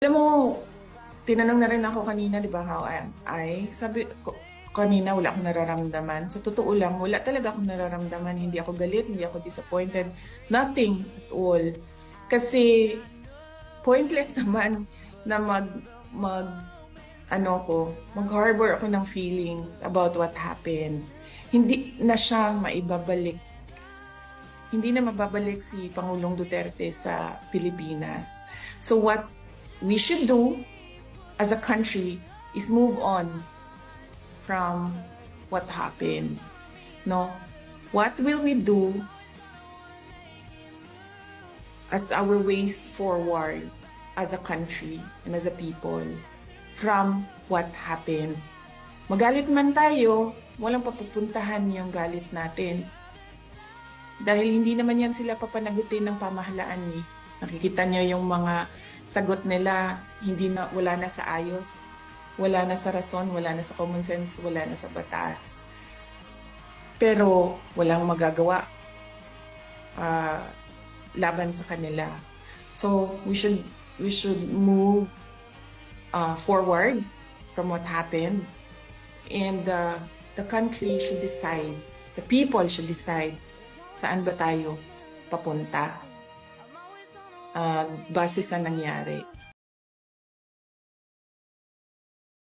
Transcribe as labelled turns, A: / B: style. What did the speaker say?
A: Alam mo, tinanong na rin ako kanina, di ba, how am I? Sabi ko, kanina wala akong nararamdaman. Sa totoo lang, wala talaga akong nararamdaman. Hindi ako galit, hindi ako disappointed. Nothing at all. Kasi pointless naman na mag, mag-harbor ako ng feelings about what happened. Hindi na siya maibabalik. Hindi na mababalik si Pangulong Duterte sa Pilipinas. So what we should do as a country is move on from what happened. No? What will we do as our ways forward as a country and as a people from what happened? Magalit man tayo, walang papupuntahan yung galit natin. Dahil hindi naman yan sila papanagutin ng pamahalaan eh. Nakikita niyo yung mga sagot nila, wala na sa ayos, wala na sa rason, wala na sa common sense, wala na sa batas. Pero walang magagawa laban sa kanila. So we should move forward from what happened, and the country should decide, the people should decide saan ba tayo papunta base sa nangyari.